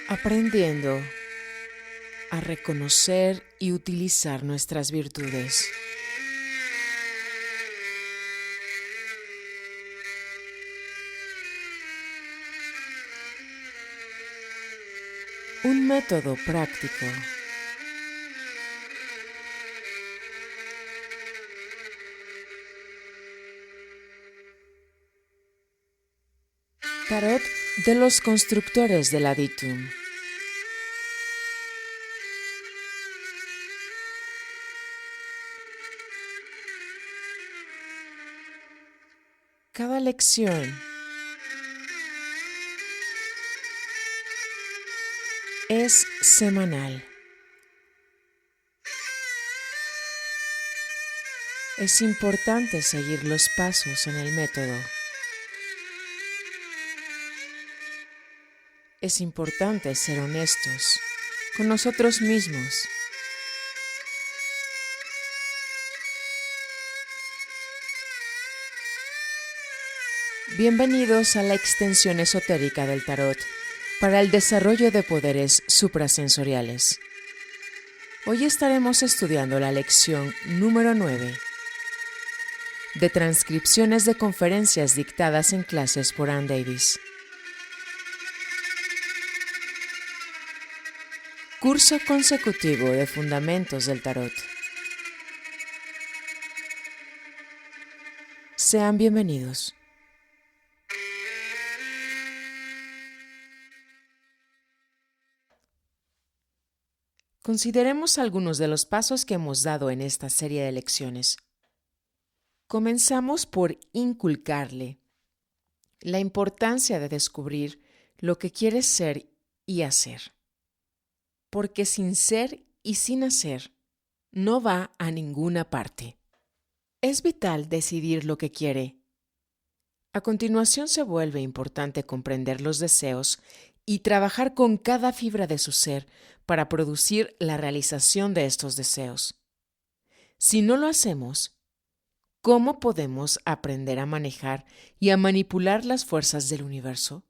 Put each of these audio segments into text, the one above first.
aprendiendo a reconocer y utilizar nuestras virtudes. Un método práctico. Tarot de los constructores del Aditum. Cada lección es semanal. Es importante seguir los pasos en el método. Es importante ser honestos con nosotros mismos. Bienvenidos a la extensión esotérica del tarot para el desarrollo de poderes suprasensoriales. Hoy estaremos estudiando la lección número 9 de transcripciones de conferencias dictadas en clases por Ann Davis. Curso consecutivo de Fundamentos del Tarot. Sean bienvenidos. Consideremos algunos de los pasos que hemos dado en esta serie de lecciones. Comenzamos por inculcarle la importancia de descubrir lo que quieres ser y hacer. Porque sin ser y sin hacer, no va a ninguna parte. Es vital decidir lo que quiere. A continuación se vuelve importante comprender los deseos y trabajar con cada fibra de su ser para producir la realización de estos deseos. Si no lo hacemos, ¿cómo podemos aprender a manejar y a manipular las fuerzas del universo?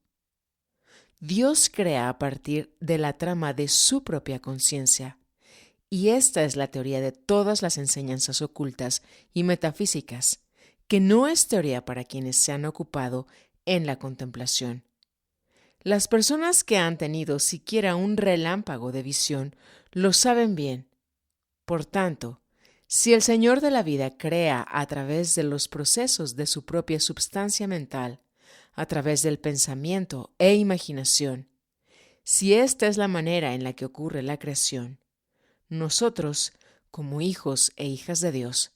Dios crea a partir de la trama de su propia conciencia, y esta es la teoría de todas las enseñanzas ocultas y metafísicas, que no es teoría para quienes se han ocupado en la contemplación. Las personas que han tenido siquiera un relámpago de visión lo saben bien. Por tanto, si el Señor de la vida crea a través de los procesos de su propia substancia mental, a través del pensamiento e imaginación, si esta es la manera en la que ocurre la creación, nosotros, como hijos e hijas de Dios,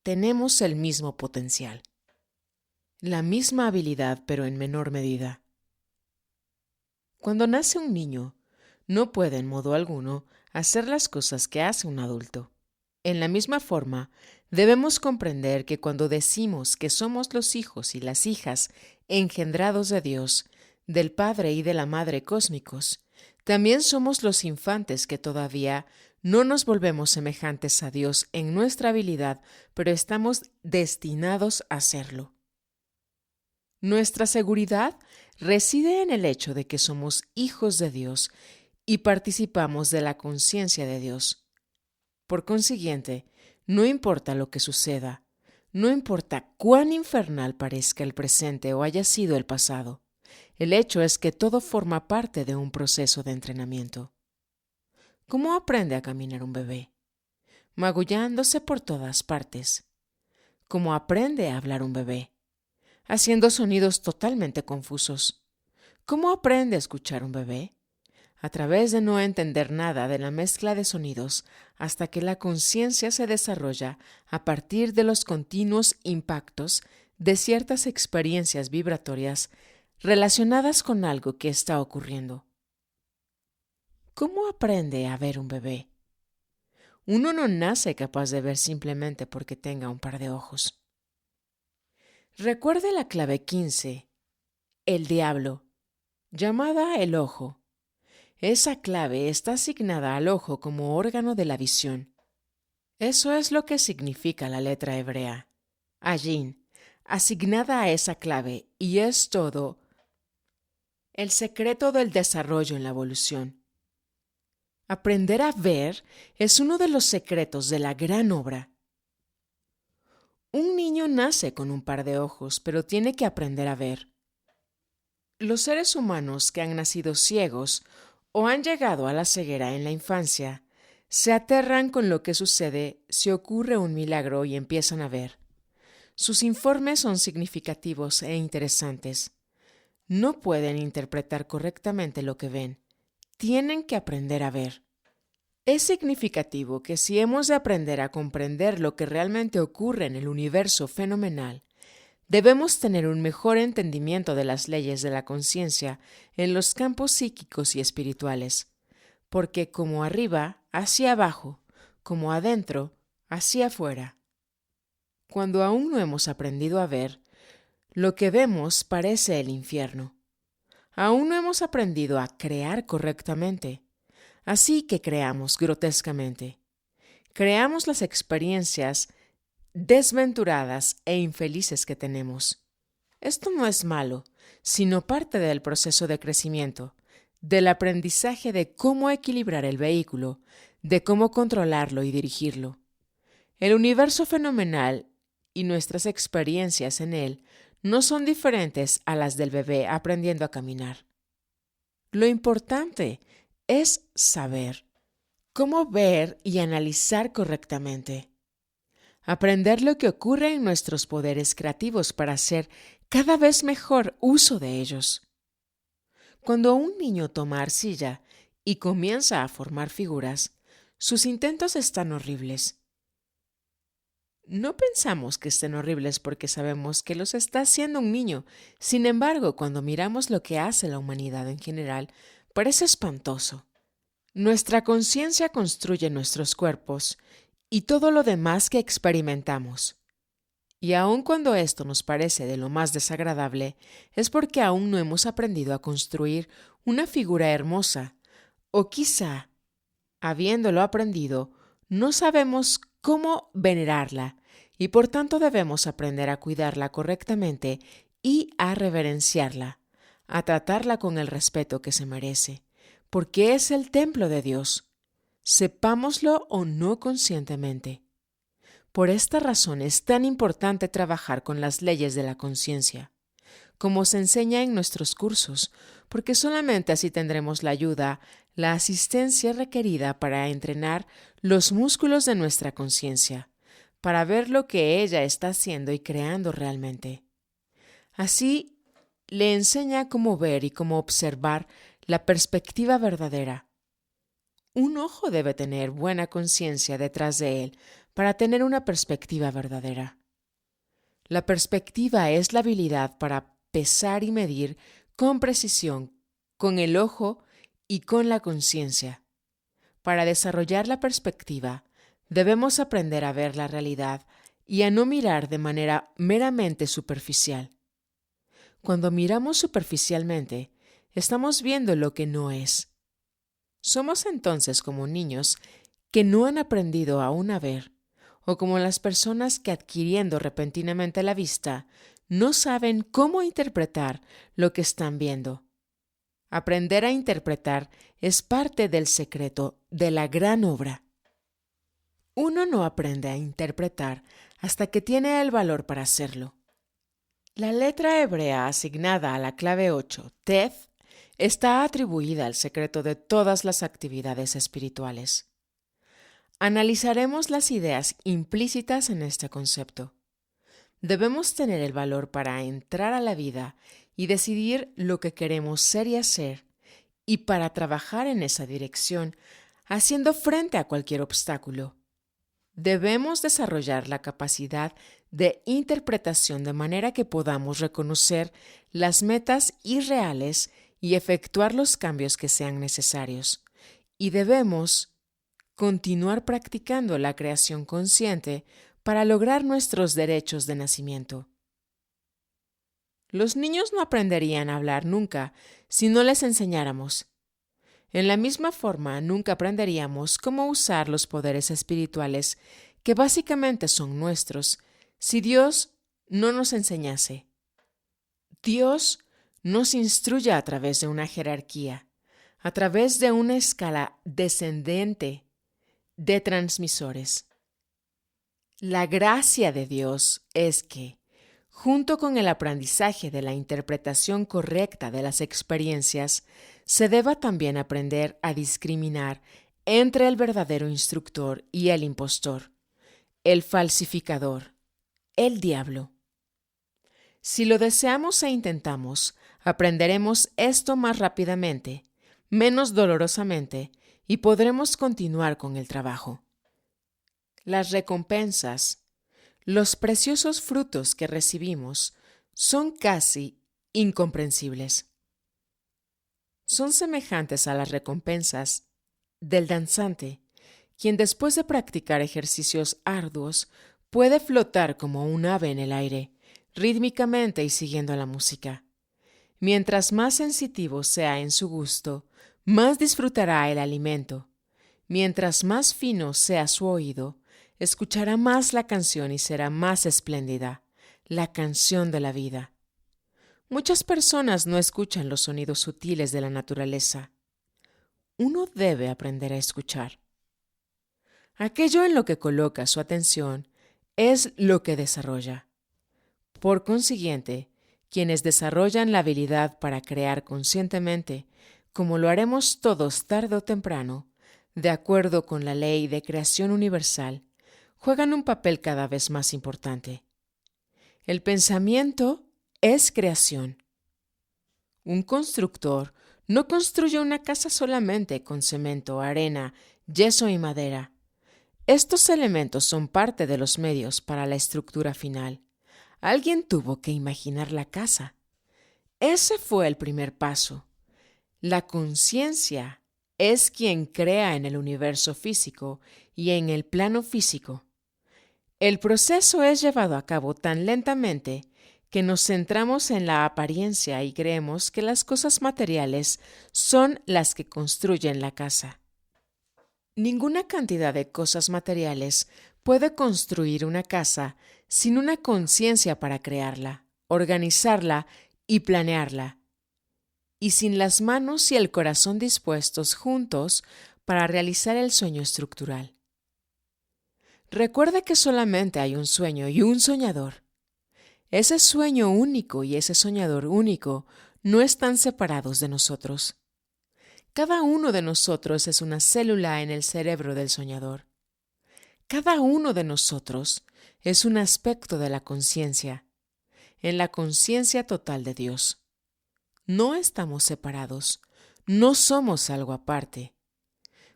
tenemos el mismo potencial, la misma habilidad, pero en menor medida. Cuando nace un niño, no puede en modo alguno hacer las cosas que hace un adulto. En la misma forma, debemos comprender que cuando decimos que somos los hijos y las hijas engendrados de Dios, del Padre y de la Madre cósmicos, también somos los infantes que todavía no nos volvemos semejantes a Dios en nuestra habilidad, pero estamos destinados a serlo. Nuestra seguridad reside en el hecho de que somos hijos de Dios y participamos de la conciencia de Dios. Por consiguiente, no importa lo que suceda, no importa cuán infernal parezca el presente o haya sido el pasado, el hecho es que todo forma parte de un proceso de entrenamiento. ¿Cómo aprende a caminar un bebé? Magullándose por todas partes. ¿Cómo aprende a hablar un bebé? Haciendo sonidos totalmente confusos. ¿Cómo aprende a escuchar un bebé? A través de no entender nada de la mezcla de sonidos hasta que la conciencia se desarrolla a partir de los continuos impactos de ciertas experiencias vibratorias relacionadas con algo que está ocurriendo. ¿Cómo aprende a ver un bebé? Uno no nace capaz de ver simplemente porque tenga un par de ojos. Recuerde la clave 15, el diablo, llamada el ojo. Esa clave está asignada al ojo como órgano de la visión. Eso es lo que significa la letra hebrea, Ayin, asignada a esa clave, y es todo El secreto del desarrollo en la evolución. Aprender a ver es uno de los secretos de la gran obra. Un niño nace con un par de ojos, pero tiene que aprender a ver. Los seres humanos que han nacido ciegos o han llegado a la ceguera en la infancia se aterran con lo que sucede si ocurre un milagro y empiezan a ver. Sus informes son significativos e interesantes. No pueden interpretar correctamente lo que ven. Tienen que aprender a ver. Es significativo que si hemos de aprender a comprender lo que realmente ocurre en el universo fenomenal, debemos tener un mejor entendimiento de las leyes de la conciencia en los campos psíquicos y espirituales, porque como arriba, hacia abajo, como adentro, hacia afuera. Cuando aún no hemos aprendido a ver, lo que vemos parece el infierno. Aún no hemos aprendido a crear correctamente, así que creamos grotescamente. Creamos las experiencias desventuradas e infelices que tenemos. Esto no es malo, sino parte del proceso de crecimiento, del aprendizaje de cómo equilibrar el vehículo, de cómo controlarlo y dirigirlo. El universo fenomenal y nuestras experiencias en él no son diferentes a las del bebé aprendiendo a caminar. Lo importante es saber cómo ver y analizar correctamente. Aprender lo que ocurre en nuestros poderes creativos para hacer cada vez mejor uso de ellos. Cuando un niño toma arcilla y comienza a formar figuras, sus intentos están horribles. No pensamos que estén horribles porque sabemos que los está haciendo un niño. Sin embargo, cuando miramos lo que hace la humanidad en general, parece espantoso. Nuestra conciencia construye nuestros cuerpos y todo lo demás que experimentamos. Y aun cuando esto nos parece de lo más desagradable, es porque aún no hemos aprendido a construir una figura hermosa, o quizá, habiéndolo aprendido, no sabemos cómo venerarla, y por tanto debemos aprender a cuidarla correctamente y a reverenciarla, a tratarla con el respeto que se merece, porque es el templo de Dios, sepámoslo o no conscientemente. Por esta razón es tan importante trabajar con las leyes de la conciencia, como se enseña en nuestros cursos, porque solamente así tendremos la ayuda, la asistencia requerida para entrenar los músculos de nuestra conciencia, para ver lo que ella está haciendo y creando realmente. Así, le enseña cómo ver y cómo observar la perspectiva verdadera. Un ojo debe tener buena conciencia detrás de él para tener una perspectiva verdadera. La perspectiva es la habilidad para pesar y medir con precisión, con el ojo y con la conciencia. Para desarrollar la perspectiva, debemos aprender a ver la realidad y a no mirar de manera meramente superficial. Cuando miramos superficialmente, estamos viendo lo que no es. Somos entonces como niños que no han aprendido aún a ver, o como las personas que adquiriendo repentinamente la vista, no saben cómo interpretar lo que están viendo. Aprender a interpretar es parte del secreto de la gran obra. Uno no aprende a interpretar hasta que tiene el valor para hacerlo. La letra hebrea asignada a la clave 8, Teth, está atribuida al secreto de todas las actividades espirituales. Analizaremos las ideas implícitas en este concepto. Debemos tener el valor para entrar a la vida y decidir lo que queremos ser y hacer, y para trabajar en esa dirección, haciendo frente a cualquier obstáculo. Debemos desarrollar la capacidad de interpretación de manera que podamos reconocer las metas irreales y efectuar los cambios que sean necesarios. Y debemos continuar practicando la creación consciente para lograr nuestros derechos de nacimiento. Los niños no aprenderían a hablar nunca si no les enseñáramos. En la misma forma, nunca aprenderíamos cómo usar los poderes espirituales que básicamente son nuestros si Dios no nos enseñase. Dios nos instruye a través de una jerarquía, a través de una escala descendente de transmisores. La gracia de Dios es que, junto con el aprendizaje de la interpretación correcta de las experiencias, se deba también aprender a discriminar entre el verdadero instructor y el impostor, el falsificador, el diablo. Si lo deseamos e intentamos, aprenderemos esto más rápidamente, menos dolorosamente, y podremos continuar con el trabajo. Las recompensas, los preciosos frutos que recibimos, son casi incomprensibles. Son semejantes a las recompensas del danzante, quien después de practicar ejercicios arduos puede flotar como un ave en el aire, rítmicamente y siguiendo la música. Mientras más sensitivo sea en su gusto, más disfrutará el alimento. Mientras más fino sea su oído, escuchará más la canción y será más espléndida, la canción de la vida. Muchas personas no escuchan los sonidos sutiles de la naturaleza. Uno debe aprender a escuchar. Aquello en lo que coloca su atención es lo que desarrolla. Por consiguiente, quienes desarrollan la habilidad para crear conscientemente, como lo haremos todos tarde o temprano, de acuerdo con la ley de creación universal, juegan un papel cada vez más importante. El pensamiento es creación. Un constructor no construye una casa solamente con cemento, arena, yeso y madera. Estos elementos son parte de los medios para la estructura final. Alguien tuvo que imaginar la casa. Ese fue el primer paso. La conciencia es quien crea en el universo físico y en el plano físico. El proceso es llevado a cabo tan lentamente que nos centramos en la apariencia y creemos que las cosas materiales son las que construyen la casa. Ninguna cantidad de cosas materiales puede construir una casa sin una conciencia para crearla, organizarla y planearla, y sin las manos y el corazón dispuestos juntos para realizar el sueño estructural. Recuerda que solamente hay un sueño y un soñador. Ese sueño único y ese soñador único no están separados de nosotros. Cada uno de nosotros es una célula en el cerebro del soñador. Cada uno de nosotros es un aspecto de la conciencia, en la conciencia total de Dios. No estamos separados, no somos algo aparte.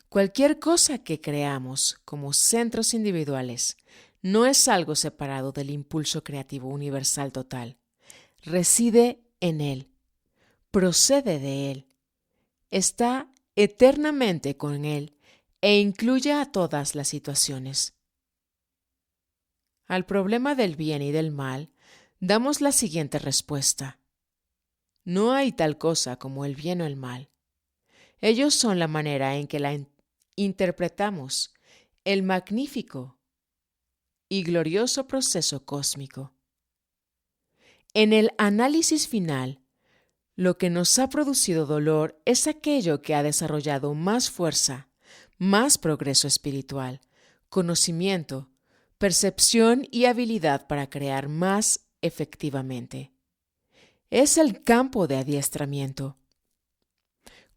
Cualquier cosa que creamos como centros individuales no es algo separado del impulso creativo universal total. Reside en Él, procede de Él, está eternamente con Él e incluye a todas las situaciones. Al problema del bien y del mal, damos la siguiente respuesta. No hay tal cosa como el bien o el mal. Ellos son la manera en que la interpretamos, el magnífico y glorioso proceso cósmico. En el análisis final, lo que nos ha producido dolor es aquello que ha desarrollado más fuerza, más progreso espiritual, conocimiento, percepción y habilidad para crear más efectivamente. Es el campo de adiestramiento.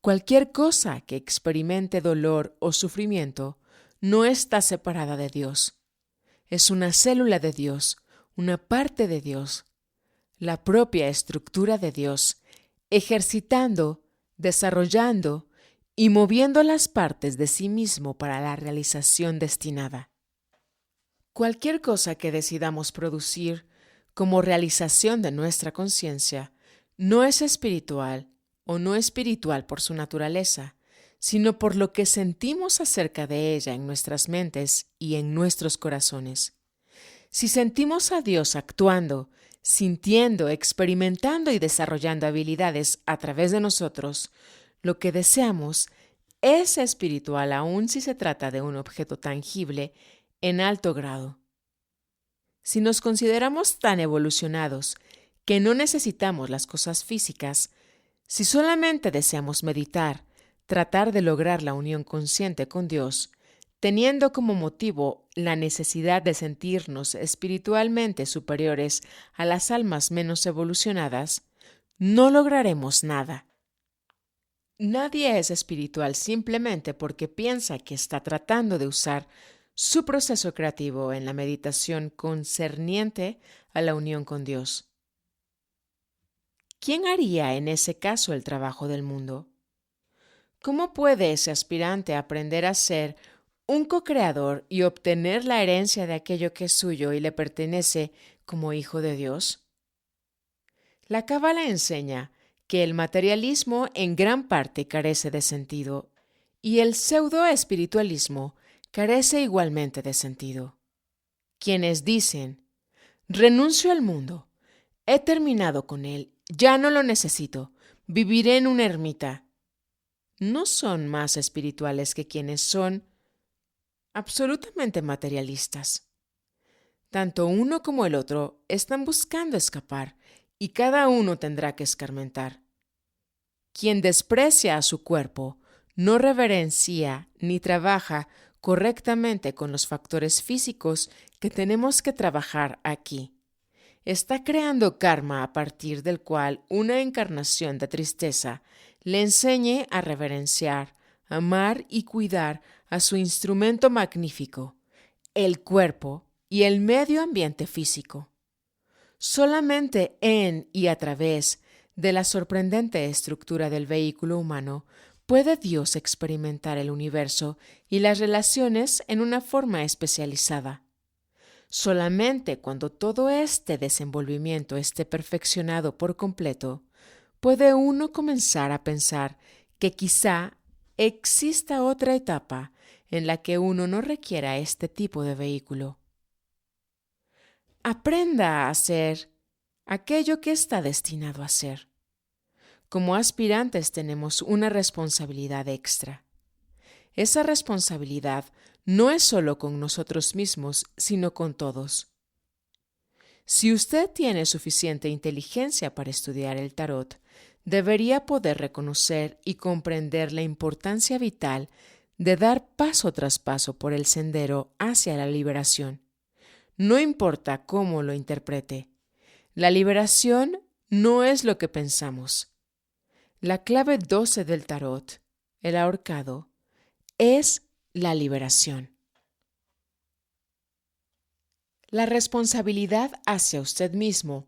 Cualquier cosa que experimente dolor o sufrimiento no está separada de Dios. Es una célula de Dios, una parte de Dios, la propia estructura de Dios, ejercitando, desarrollando y moviendo las partes de sí mismo para la realización destinada. Cualquier cosa que decidamos producir como realización de nuestra conciencia no es espiritual o no espiritual por su naturaleza, sino por lo que sentimos acerca de ella en nuestras mentes y en nuestros corazones. Si sentimos a Dios actuando, sintiendo, experimentando y desarrollando habilidades a través de nosotros, lo que deseamos es espiritual aun si se trata de un objeto tangible en alto grado. Si nos consideramos tan evolucionados que no necesitamos las cosas físicas, si solamente deseamos meditar, tratar de lograr la unión consciente con Dios, teniendo como motivo la necesidad de sentirnos espiritualmente superiores a las almas menos evolucionadas, no lograremos nada. Nadie es espiritual simplemente porque piensa que está tratando de usar su proceso creativo en la meditación concerniente a la unión con Dios. ¿Quién haría en ese caso el trabajo del mundo? ¿Cómo puede ese aspirante aprender a ser un co-creador y obtener la herencia de aquello que es suyo y le pertenece como hijo de Dios? La Cábala enseña que el materialismo en gran parte carece de sentido y el pseudo-espiritualismo carece igualmente de sentido. Quienes dicen, renuncio al mundo, he terminado con él, ya no lo necesito, viviré en una ermita, no son más espirituales que quienes son absolutamente materialistas. Tanto uno como el otro están buscando escapar y cada uno tendrá que escarmentar. Quien desprecia a su cuerpo no reverencia ni trabaja correctamente con los factores físicos que tenemos que trabajar aquí. Está creando karma a partir del cual una encarnación de tristeza le enseñe a reverenciar, amar y cuidar a su instrumento magnífico, el cuerpo y el medio ambiente físico. Solamente en y a través de la sorprendente estructura del vehículo humano puede Dios experimentar el universo y las relaciones en una forma especializada. Solamente cuando todo este desenvolvimiento esté perfeccionado por completo, puede uno comenzar a pensar que quizá exista otra etapa en la que uno no requiera este tipo de vehículo. Aprenda a hacer aquello que está destinado a ser. Como aspirantes tenemos una responsabilidad extra. Esa responsabilidad no es solo con nosotros mismos, sino con todos. Si usted tiene suficiente inteligencia para estudiar el tarot, debería poder reconocer y comprender la importancia vital de dar paso tras paso por el sendero hacia la liberación. No importa cómo lo interprete, la liberación no es lo que pensamos. La clave 12 del tarot, el ahorcado, es la liberación. La responsabilidad hacia usted mismo,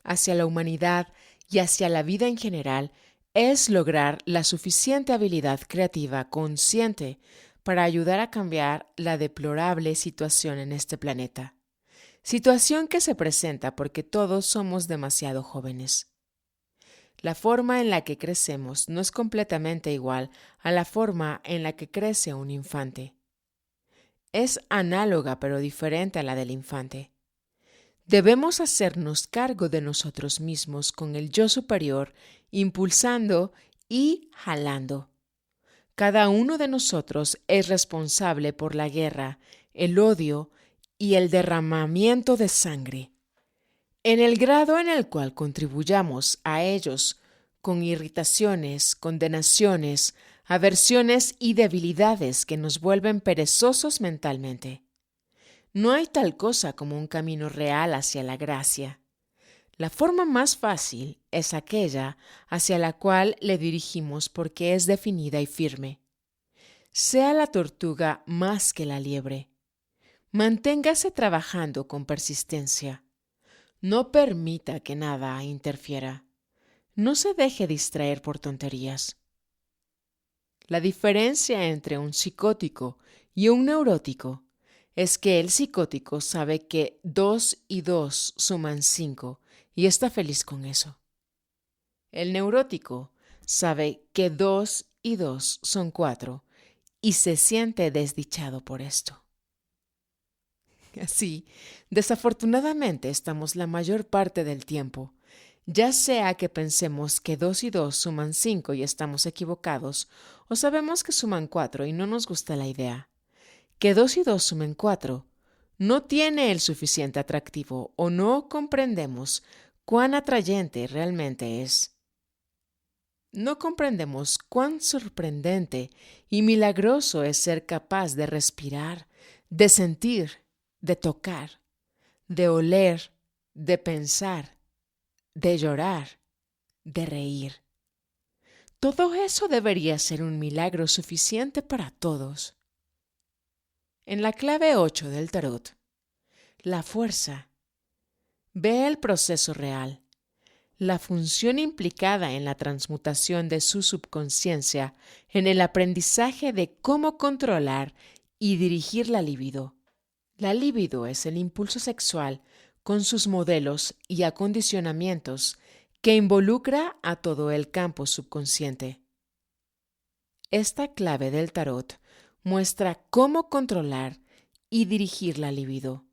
hacia la humanidad y hacia la vida en general es lograr la suficiente habilidad creativa consciente para ayudar a cambiar la deplorable situación en este planeta. Situación que se presenta porque todos somos demasiado jóvenes. La forma en la que crecemos no es completamente igual a la forma en la que crece un infante. Es análoga pero diferente a la del infante. Debemos hacernos cargo de nosotros mismos con el yo superior, impulsando y jalando. Cada uno de nosotros es responsable por la guerra, el odio y el derramamiento de sangre. En el grado en el cual contribuyamos a ellos con irritaciones, condenaciones, aversiones y debilidades que nos vuelven perezosos mentalmente. No hay tal cosa como un camino real hacia la gracia. La forma más fácil es aquella hacia la cual le dirigimos porque es definida y firme. Sea la tortuga más que la liebre. Manténgase trabajando con persistencia. No permita que nada interfiera. No se deje distraer por tonterías. La diferencia entre un psicótico y un neurótico es que el psicótico sabe que 2 y 2 suman 5 y está feliz con eso. El neurótico sabe que 2 y 2 son 4 y se siente desdichado por esto. Así, desafortunadamente estamos la mayor parte del tiempo, ya sea que pensemos que 2 y 2 suman 5 y estamos equivocados, o sabemos que suman 4 y no nos gusta la idea. Que 2 y 2 sumen 4 no tiene el suficiente atractivo o no comprendemos cuán atrayente realmente es. No comprendemos cuán sorprendente y milagroso es ser capaz de respirar, de sentir, de tocar, de oler, de pensar, de llorar, de reír. Todo eso debería ser un milagro suficiente para todos. En la clave 8 del tarot, la fuerza ve el proceso real, la función implicada en la transmutación de su subconsciencia en el aprendizaje de cómo controlar y dirigir la libido. La libido es el impulso sexual con sus modelos y acondicionamientos que involucra a todo el campo subconsciente. Esta clave del tarot muestra cómo controlar y dirigir la libido.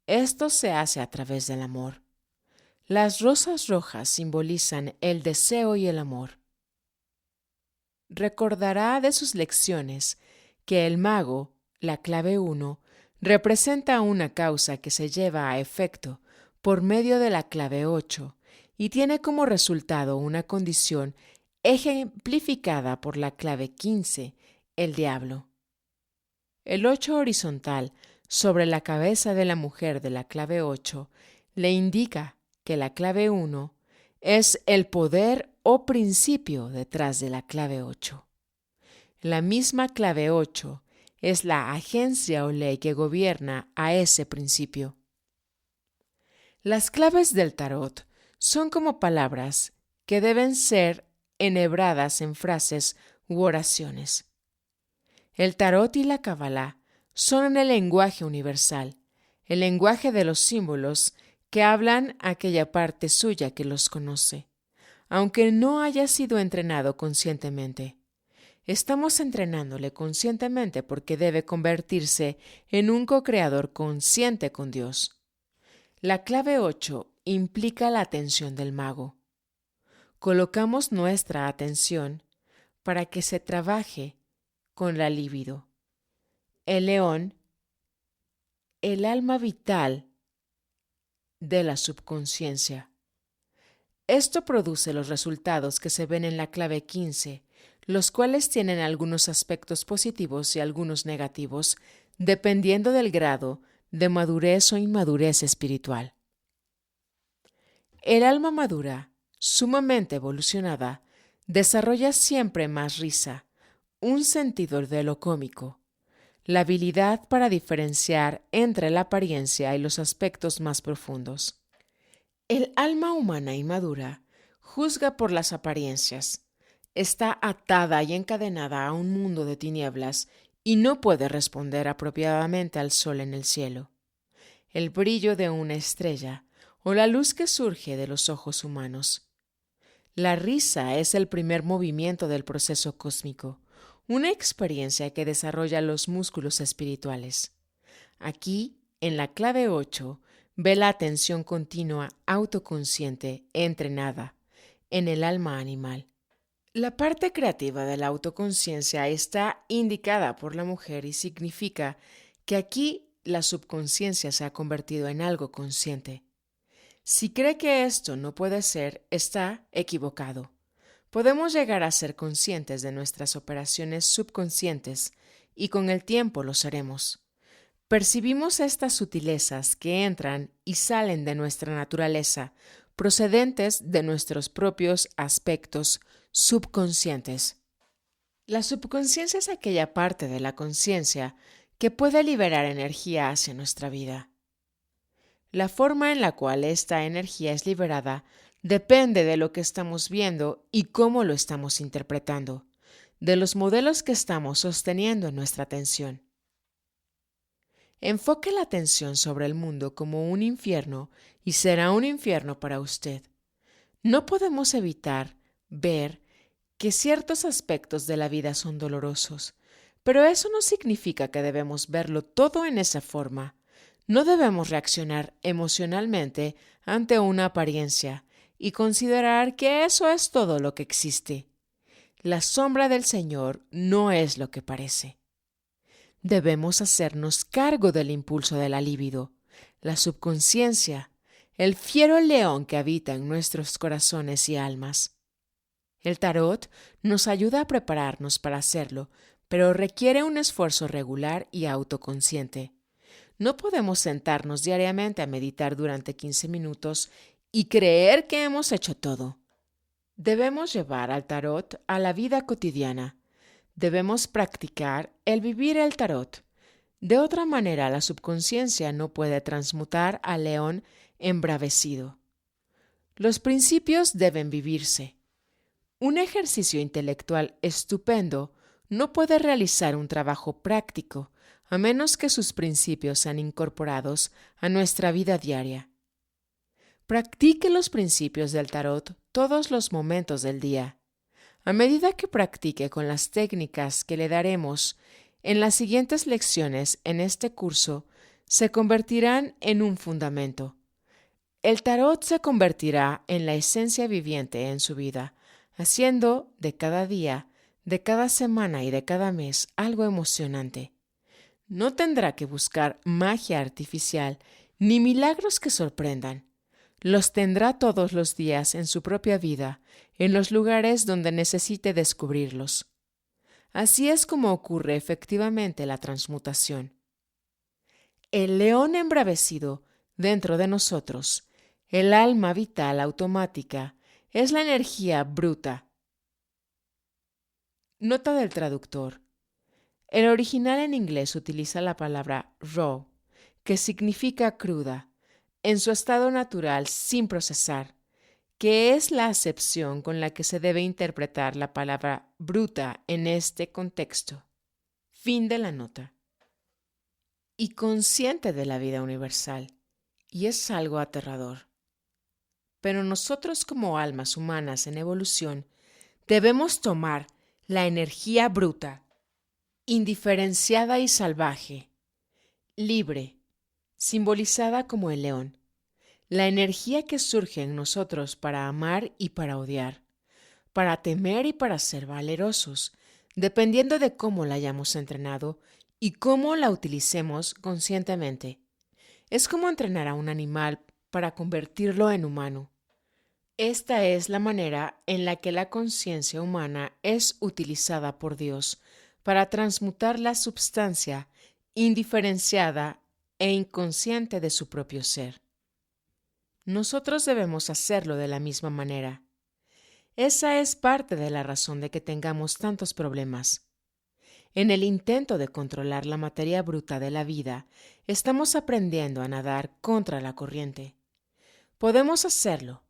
Esto se hace a través del amor. Las rosas rojas simbolizan el deseo y el amor. Recordará de sus lecciones que el mago, la clave 1, representa una causa que se lleva a efecto por medio de la clave 8 y tiene como resultado una condición ejemplificada por la clave 15, el diablo. El 8 horizontal sobre la cabeza de la mujer de la clave 8 le indica que la clave 1 es el poder o principio detrás de la clave 8. La misma clave 8 es la agencia o ley que gobierna a ese principio. Las claves del tarot son como palabras que deben ser enhebradas en frases u oraciones. El tarot y la cábala son el lenguaje universal, el lenguaje de los símbolos que hablan a aquella parte suya que los conoce, aunque no haya sido entrenado conscientemente. Estamos entrenándole conscientemente porque debe convertirse en un co-creador consciente con Dios. La clave 8 implica la atención del mago. Colocamos nuestra atención para que se trabaje con la libido. El león, el alma vital de la subconsciencia. Esto produce los resultados que se ven en la clave 15, los cuales tienen algunos aspectos positivos y algunos negativos, dependiendo del grado de madurez o inmadurez espiritual. El alma madura, sumamente evolucionada, desarrolla siempre más risa, un sentido de lo cómico, la habilidad para diferenciar entre la apariencia y los aspectos más profundos. El alma humana inmadura juzga por las apariencias, está atada y encadenada a un mundo de tinieblas y no puede responder apropiadamente al sol en el cielo, el brillo de una estrella o la luz que surge de los ojos humanos. La risa es el primer movimiento del proceso cósmico, una experiencia que desarrolla los músculos espirituales. Aquí, en la clave 8, ve la atención continua autoconsciente entrenada en el alma animal. La parte creativa de la autoconciencia está indicada por la mujer y significa que aquí la subconsciencia se ha convertido en algo consciente. Si cree que esto no puede ser, está equivocado. Podemos llegar a ser conscientes de nuestras operaciones subconscientes y con el tiempo lo seremos. Percibimos estas sutilezas que entran y salen de nuestra naturaleza, procedentes de nuestros propios aspectos subconscientes. La subconsciencia es aquella parte de la conciencia que puede liberar energía hacia nuestra vida. La forma en la cual esta energía es liberada depende de lo que estamos viendo y cómo lo estamos interpretando, de los modelos que estamos sosteniendo en nuestra atención. Enfoque la atención sobre el mundo como un infierno y será un infierno para usted. No podemos evitar ver que ciertos aspectos de la vida son dolorosos, pero eso no significa que debemos verlo todo en esa forma. No debemos reaccionar emocionalmente ante una apariencia y considerar que eso es todo lo que existe. La sombra del Señor no es lo que parece. Debemos hacernos cargo del impulso de la libido, la subconsciencia, el fiero león que habita en nuestros corazones y almas. El tarot nos ayuda a prepararnos para hacerlo, pero requiere un esfuerzo regular y autoconsciente. No podemos sentarnos diariamente a meditar durante 15 minutos y creer que hemos hecho todo. Debemos llevar al tarot a la vida cotidiana. Debemos practicar el vivir el tarot. De otra manera, la subconsciencia no puede transmutar al león embravecido. Los principios deben vivirse. Un ejercicio intelectual estupendo no puede realizar un trabajo práctico a menos que sus principios sean incorporados a nuestra vida diaria. Practique los principios del tarot todos los momentos del día. A medida que practique con las técnicas que le daremos en las siguientes lecciones en este curso, se convertirán en un fundamento. El tarot se convertirá en la esencia viviente en su vida, haciendo de cada día, de cada semana y de cada mes algo emocionante. No tendrá que buscar magia artificial ni milagros que sorprendan. Los tendrá todos los días en su propia vida, en los lugares donde necesite descubrirlos. Así es como ocurre efectivamente la transmutación. El león embravecido dentro de nosotros, el alma vital automática, es la energía bruta. Nota del traductor. El original en inglés utiliza la palabra raw, que significa cruda, en su estado natural sin procesar, que es la acepción con la que se debe interpretar la palabra bruta en este contexto. Fin de la nota. Y consciente de la vida universal, y es algo aterrador. Pero nosotros como almas humanas en evolución debemos tomar la energía bruta, indiferenciada y salvaje, libre, simbolizada como el león, la energía que surge en nosotros para amar y para odiar, para temer y para ser valerosos, dependiendo de cómo la hayamos entrenado y cómo la utilicemos conscientemente. Es como entrenar a un animal para convertirlo en humano. Esta es la manera en la que la conciencia humana es utilizada por Dios para transmutar la substancia indiferenciada e inconsciente de su propio ser. Nosotros debemos hacerlo de la misma manera. Esa es parte de la razón de que tengamos tantos problemas. En el intento de controlar la materia bruta de la vida, estamos aprendiendo a nadar contra la corriente. Podemos hacerlo.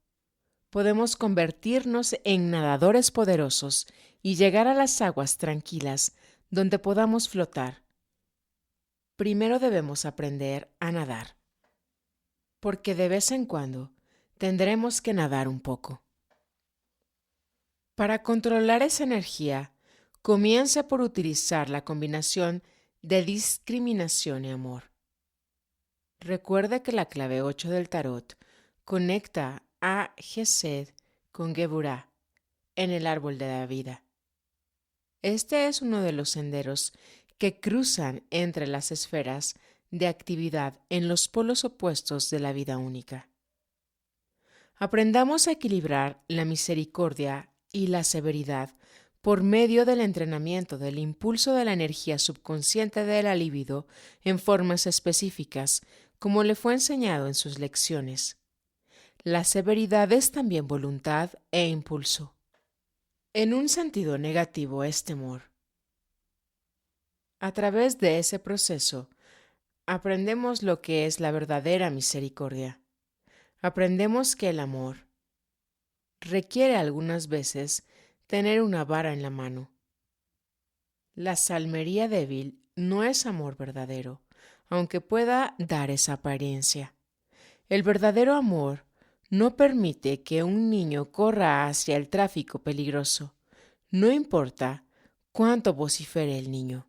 Podemos convertirnos en nadadores poderosos y llegar a las aguas tranquilas donde podamos flotar. Primero debemos aprender a nadar, porque de vez en cuando tendremos que nadar un poco. Para controlar esa energía, comienza por utilizar la combinación de discriminación y amor. Recuerda que la clave 8 del tarot conecta a Gesed con Geburah en el árbol de la vida. Este es uno de los senderos que cruzan entre las esferas de actividad en los polos opuestos de la vida única. Aprendamos a equilibrar la misericordia y la severidad por medio del entrenamiento del impulso de la energía subconsciente de la libido en formas específicas, como le fue enseñado en sus lecciones. La severidad es también voluntad e impulso. En un sentido negativo es temor. A través de ese proceso, aprendemos lo que es la verdadera misericordia. Aprendemos que el amor requiere algunas veces tener una vara en la mano. La salmería débil no es amor verdadero, aunque pueda dar esa apariencia. El verdadero amor no permite que un niño corra hacia el tráfico peligroso, no importa cuánto vocifere el niño.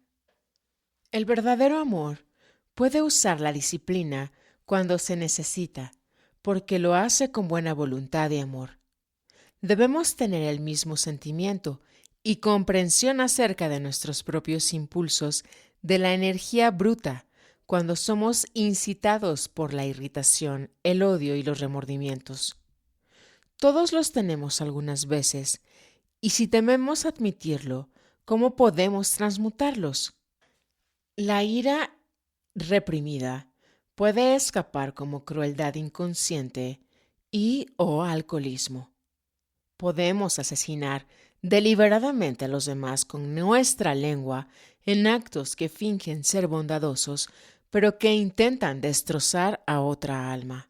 El verdadero amor puede usar la disciplina cuando se necesita, porque lo hace con buena voluntad y amor. Debemos tener el mismo sentimiento y comprensión acerca de nuestros propios impulsos de la energía bruta cuando somos incitados por la irritación, el odio y los remordimientos. Todos los tenemos algunas veces, y si tememos admitirlo, ¿cómo podemos transmutarlos? La ira reprimida puede escapar como crueldad inconsciente o alcoholismo. Podemos asesinar deliberadamente a los demás con nuestra lengua en actos que fingen ser bondadosos, pero que intentan destrozar a otra alma.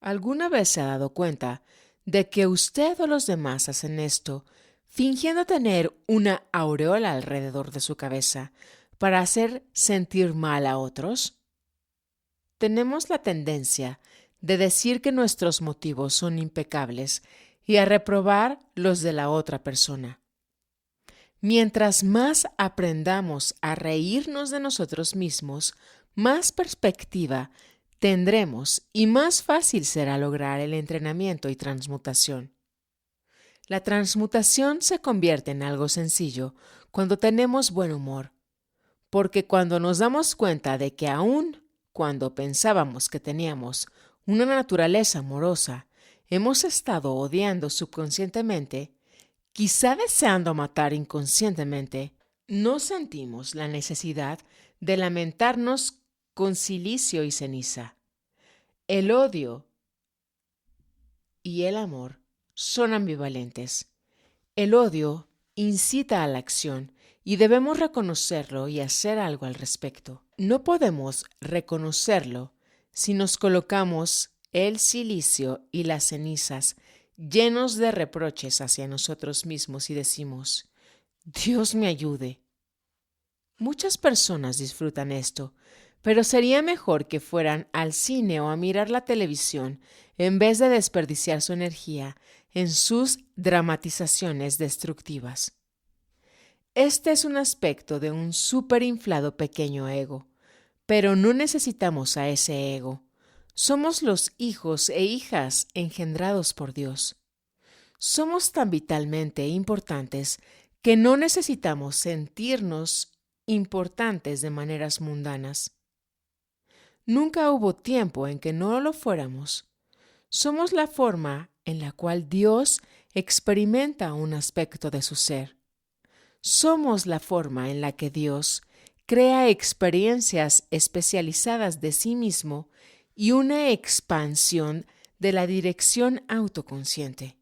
¿Alguna vez se ha dado cuenta de que usted o los demás hacen esto, fingiendo tener una aureola alrededor de su cabeza para hacer sentir mal a otros? Tenemos la tendencia de decir que nuestros motivos son impecables y a reprobar los de la otra persona. Mientras más aprendamos a reírnos de nosotros mismos, más perspectiva tendremos y más fácil será lograr el entrenamiento y transmutación. La transmutación se convierte en algo sencillo cuando tenemos buen humor, porque cuando nos damos cuenta de que aun cuando pensábamos que teníamos una naturaleza amorosa, hemos estado odiando subconscientemente, quizá deseando matar inconscientemente, no sentimos la necesidad de lamentarnos con cilicio y ceniza. El odio y el amor son ambivalentes. El odio incita a la acción y debemos reconocerlo y hacer algo al respecto. No podemos reconocerlo si nos colocamos el cilicio y las cenizas llenos de reproches hacia nosotros mismos y decimos, Dios me ayude. Muchas personas disfrutan esto, pero sería mejor que fueran al cine o a mirar la televisión en vez de desperdiciar su energía en sus dramatizaciones destructivas. Este es un aspecto de un superinflado pequeño ego, pero no necesitamos a ese ego. Somos los hijos e hijas engendrados por Dios. Somos tan vitalmente importantes que no necesitamos sentirnos importantes de maneras mundanas. Nunca hubo tiempo en que no lo fuéramos. Somos la forma en la cual Dios experimenta un aspecto de su ser. Somos la forma en la que Dios crea experiencias especializadas de sí mismo y una expansión de la dirección autoconsciente.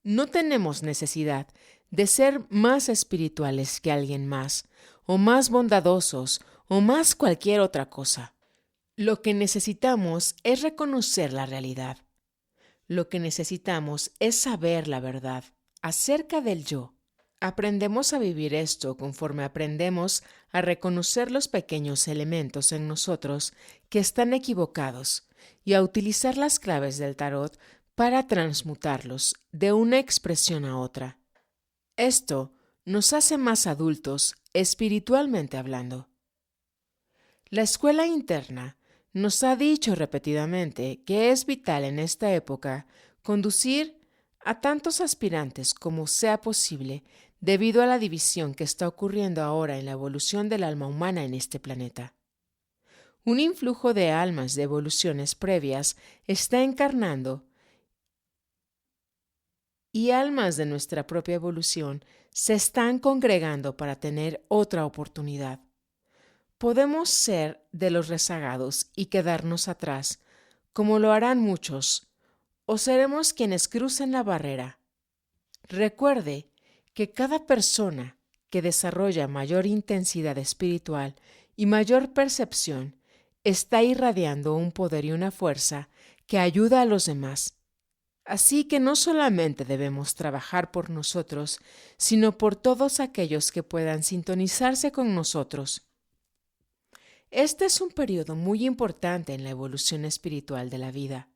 No tenemos necesidad de ser más espirituales que alguien más, o más bondadosos, o más cualquier otra cosa. Lo que necesitamos es reconocer la realidad. Lo que necesitamos es saber la verdad acerca del yo. Aprendemos a vivir esto conforme aprendemos a reconocer los pequeños elementos en nosotros que están equivocados y a utilizar las claves del tarot para transmutarlos de una expresión a otra. Esto nos hace más adultos espiritualmente hablando. La escuela interna nos ha dicho repetidamente que es vital en esta época conducir a tantos aspirantes como sea posible debido a la división que está ocurriendo ahora en la evolución del alma humana en este planeta. Un influjo de almas de evoluciones previas está encarnando y almas de nuestra propia evolución se están congregando para tener otra oportunidad. Podemos ser de los rezagados y quedarnos atrás, como lo harán muchos, o seremos quienes crucen la barrera. Recuerde que cada persona que desarrolla mayor intensidad espiritual y mayor percepción está irradiando un poder y una fuerza que ayuda a los demás. Así que no solamente debemos trabajar por nosotros, sino por todos aquellos que puedan sintonizarse con nosotros. Este es un periodo muy importante en la evolución espiritual de la vida.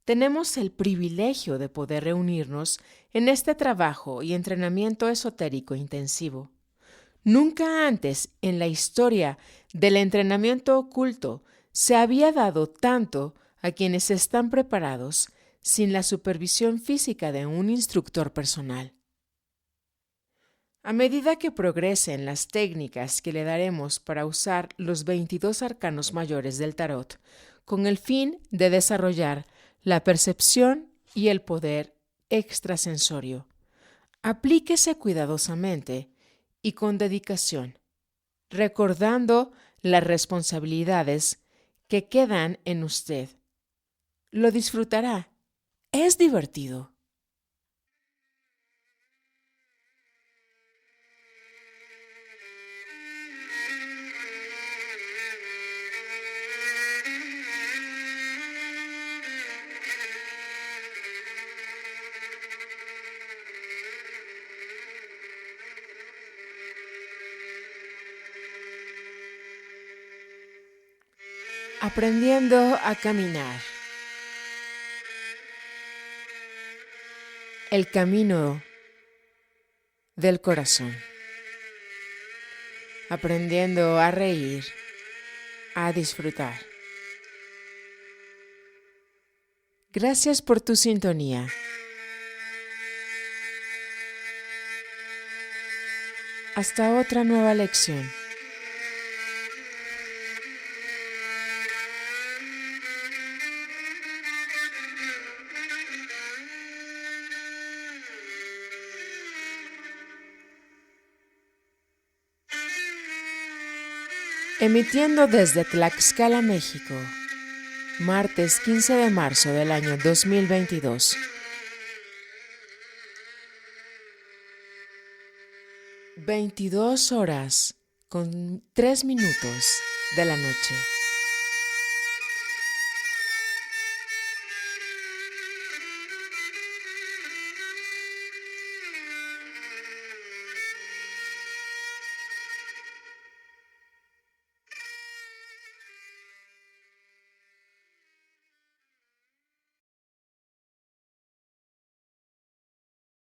Tenemos el privilegio de poder reunirnos en este trabajo y entrenamiento esotérico intensivo. Nunca antes en la historia del entrenamiento oculto se había dado tanto a quienes están preparados sin la supervisión física de un instructor personal. A medida que progresen las técnicas que le daremos para usar los 22 arcanos mayores del tarot, con el fin de desarrollar la percepción y el poder extrasensorio, aplíquese cuidadosamente y con dedicación, recordando las responsabilidades que quedan en usted. Lo disfrutará. Es divertido. Aprendiendo a caminar. El camino del corazón. Aprendiendo a reír, a disfrutar. Gracias por tu sintonía. Hasta otra nueva lección. Emitiendo desde Tlaxcala, México, martes 15 de marzo del año 2022. 22 horas con 3 minutos de la noche.